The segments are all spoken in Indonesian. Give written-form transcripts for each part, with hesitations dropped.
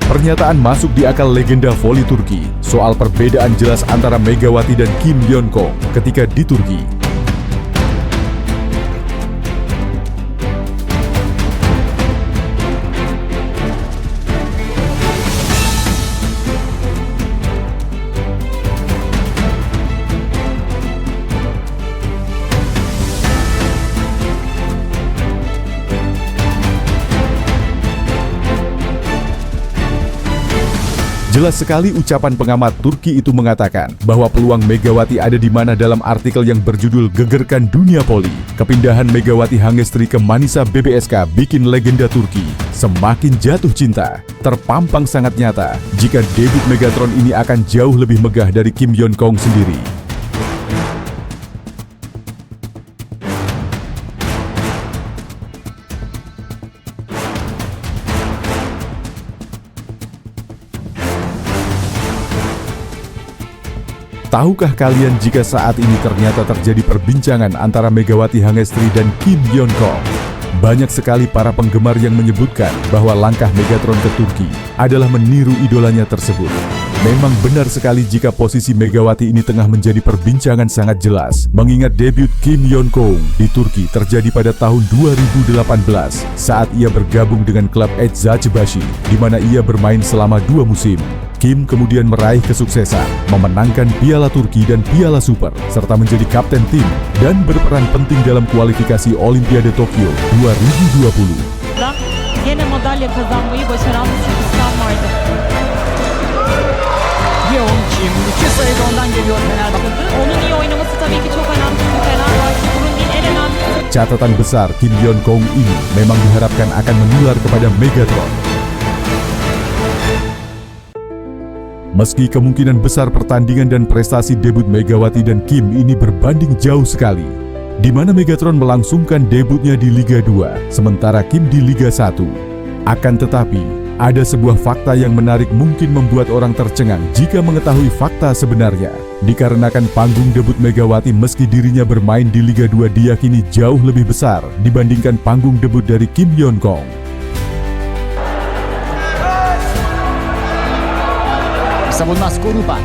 Pernyataan masuk di akal legenda voli Turki soal perbedaan jelas antara Megawati dan Kim Yeon-kong ketika di Turki. Jelas sekali ucapan pengamat Turki itu mengatakan bahwa peluang Megawati ada di mana dalam artikel yang berjudul Gegerkan Dunia Poli. Kepindahan Megawati Hangestri ke Manisa BBSK bikin legenda Turki semakin jatuh cinta. Terpampang sangat nyata jika debut Megatron ini akan jauh lebih megah dari Kim Yeon-kong sendiri. Tahukah kalian jika saat ini ternyata terjadi perbincangan antara Megawati Hangestri dan Kim Yeon-kong? Banyak sekali para penggemar yang menyebutkan bahwa langkah Megatron ke Turki adalah meniru idolanya tersebut. Memang benar sekali jika posisi Megawati ini tengah menjadi perbincangan sangat jelas, mengingat debut Kim Yeon-kong di Turki terjadi pada tahun 2018 saat ia bergabung dengan klub Eczacıbaşı, di mana ia bermain selama 2 musim. Kim kemudian meraih kesuksesan, memenangkan Piala Turki dan Piala Super, serta menjadi kapten tim dan berperan penting dalam kualifikasi Olimpiade Tokyo 2020. Yine madalya kazanmayı başaran Sırbistan vardı. Yeon Kim 2 sayıda ondan geliyor Fenerbahçe. Onun iyi oynaması tabii ki çok önemli. Fenerbahçe bunun en önemli. Catatan besar Kim Yeon-kong ini memang diharapkan akan menular kepada Megatron. Meski kemungkinan besar pertandingan dan prestasi debut Megawati dan Kim ini berbanding jauh sekali, di mana Megatron melangsungkan debutnya di Liga 2, sementara Kim di Liga 1. Akan tetapi, ada sebuah fakta yang menarik mungkin membuat orang tercengang jika mengetahui fakta sebenarnya. Dikarenakan panggung debut Megawati meski dirinya bermain di Liga 2 diyakini jauh lebih besar dibandingkan panggung debut dari Kim Yeon-kong. Savunma skoru Pak.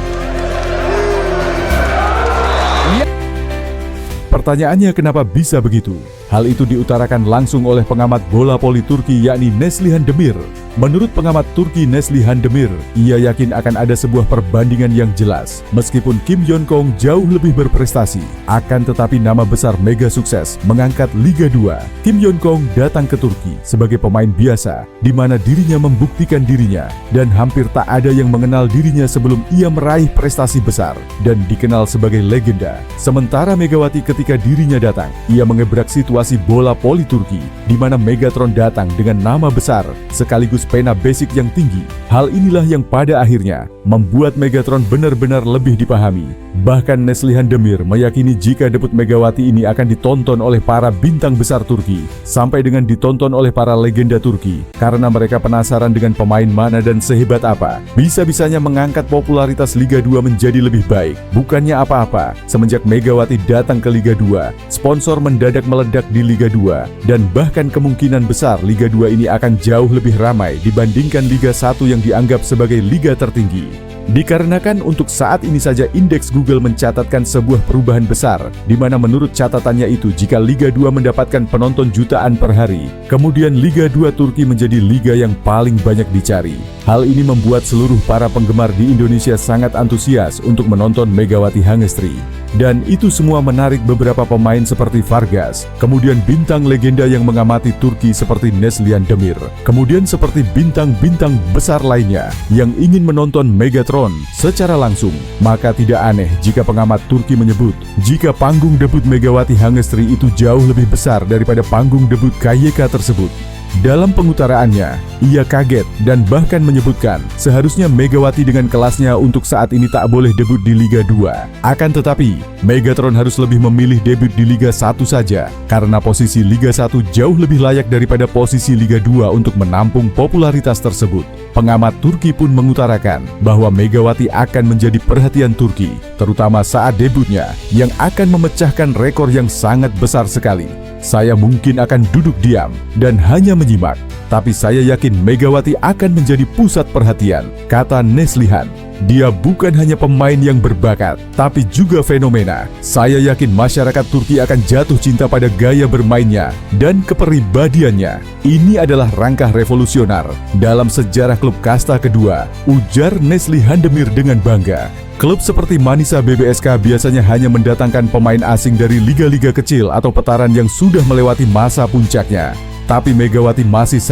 Pertanyaannya kenapa bisa begitu? Hal itu diutarakan langsung oleh pengamat bola voli Turki yakni Neslihan Demir. Menurut pengamat Turki Neslihan Demir, ia yakin akan ada sebuah perbandingan yang jelas. Meskipun Kim Yeon-kong jauh lebih berprestasi, akan tetapi nama besar mega sukses mengangkat Liga 2. Kim Yeon-kong datang ke Turki sebagai pemain biasa, di mana dirinya membuktikan dirinya, dan hampir tak ada yang mengenal dirinya sebelum ia meraih prestasi besar dan dikenal sebagai legenda. Sementara Megawati ketika dirinya datang, ia mengebrak situasi bola voli Turki, di mana Megatron datang dengan nama besar sekaligus pena basic yang tinggi. Hal inilah yang pada akhirnya membuat Megatron benar-benar lebih dipahami. Bahkan Neslihan Demir meyakini jika debut Megawati ini akan ditonton oleh para bintang besar Turki, sampai dengan ditonton oleh para legenda Turki, karena mereka penasaran dengan pemain mana dan sehebat apa. Bisa-bisanya mengangkat popularitas Liga 2 menjadi lebih baik. Bukannya apa-apa, semenjak Megawati datang ke Liga 2, sponsor mendadak meledak di Liga 2, dan bahkan kemungkinan besar Liga 2 ini akan jauh lebih ramai dibandingkan Liga 1 yang dianggap sebagai liga tertinggi. Dikarenakan untuk saat ini saja indeks Google mencatatkan sebuah perubahan besar, di mana menurut catatannya itu jika Liga 2 mendapatkan penonton jutaan per hari, kemudian Liga 2 Turki menjadi liga yang paling banyak dicari. Hal ini membuat seluruh para penggemar di Indonesia sangat antusias untuk menonton Megawati Hangestri. Dan itu semua menarik beberapa pemain seperti Vargas, kemudian bintang legenda yang mengamati Turki seperti Neslihan Demir, kemudian seperti bintang-bintang besar lainnya yang ingin menonton Megatron secara langsung. Maka tidak aneh jika pengamat Turki menyebut jika panggung debut Megawati Hangestri itu jauh lebih besar daripada panggung debut KYK tersebut. Dalam pengutaraannya, ia kaget dan bahkan menyebutkan seharusnya Megawati dengan kelasnya untuk saat ini tak boleh debut di Liga 2. Akan tetapi, Megatron harus lebih memilih debut di Liga 1 saja, karena posisi Liga 1 jauh lebih layak daripada posisi Liga 2 untuk menampung popularitas tersebut. Pengamat Turki pun mengutarakan bahwa Megawati akan menjadi perhatian Turki, terutama saat debutnya, yang akan memecahkan rekor yang sangat besar sekali. saya mungkin akan duduk diam dan hanya menyimak. Tapi saya yakin Megawati akan menjadi pusat perhatian, kata Neslihan. Dia bukan hanya pemain yang berbakat, tapi juga fenomena. Saya yakin masyarakat Turki akan jatuh cinta pada gaya bermainnya dan kepribadiannya. Ini adalah langkah revolusioner dalam sejarah klub kasta kedua, ujar Neslihan Demir dengan bangga. Klub seperti Manisa BBSK biasanya hanya mendatangkan pemain asing dari liga-liga kecil atau petaran yang sudah melewati masa puncaknya. Tapi Megawati masih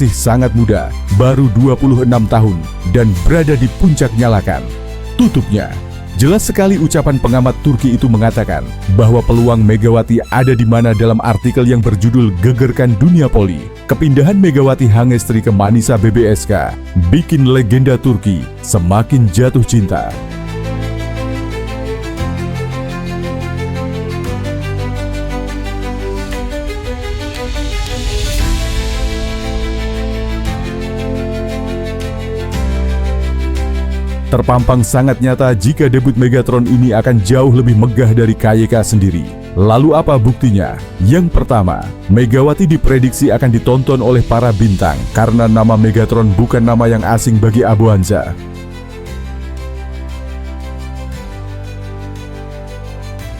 sangat muda. Baru 26 tahun dan berada di puncak nyalakan. Tutupnya. Jelas sekali ucapan pengamat Turki itu mengatakan bahwa peluang Megawati ada di mana dalam artikel yang berjudul Gegerkan Dunia Voli. Kepindahan Megawati Hangestri ke Manisa BBSK bikin legenda Turki semakin jatuh cinta. Terpampang sangat nyata jika debut Megatron ini akan jauh lebih megah dari KYK sendiri. Lalu apa buktinya? Yang pertama, Megawati diprediksi akan ditonton oleh para bintang karena nama Megatron bukan nama yang asing bagi Abu Hanza.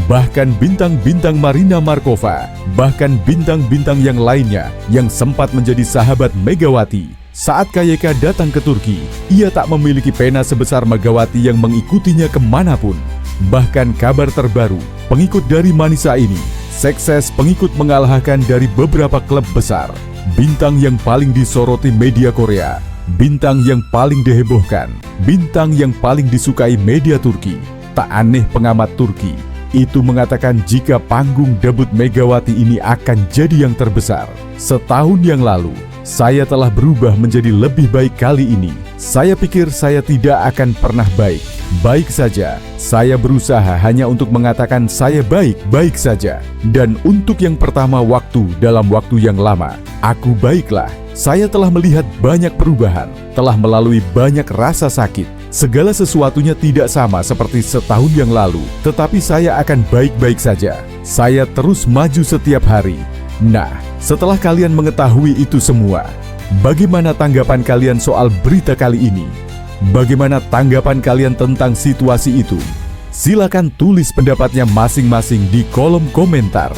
Bahkan bintang-bintang Marina Markova, bahkan bintang-bintang yang lainnya yang sempat menjadi sahabat Megawati. Saat KYK datang ke Turki, ia tak memiliki pena sebesar Megawati yang mengikutinya kemanapun. Bahkan kabar terbaru, pengikut dari Manisa ini, sukses pengikut mengalahkan dari beberapa klub besar. Bintang yang paling disoroti media Korea, bintang yang paling dihebohkan, bintang yang paling disukai media Turki. Tak aneh pengamat Turki itu mengatakan jika panggung debut Megawati ini akan jadi yang terbesar. Setahun yang lalu, saya telah berubah menjadi lebih baik kali ini. Saya pikir saya tidak akan pernah baik. Baik saja, saya berusaha hanya untuk mengatakan saya baik-baik saja. Dan untuk yang pertama dalam waktu yang lama, aku baiklah. Saya telah melihat banyak perubahan, telah melalui banyak rasa sakit. Segala sesuatunya tidak sama seperti setahun yang lalu, tetapi saya akan baik-baik saja. Saya terus maju setiap hari. Nah, setelah kalian mengetahui itu semua, bagaimana tanggapan kalian soal berita kali ini? Bagaimana tanggapan kalian tentang situasi itu? Silakan tulis pendapatnya masing-masing di kolom komentar.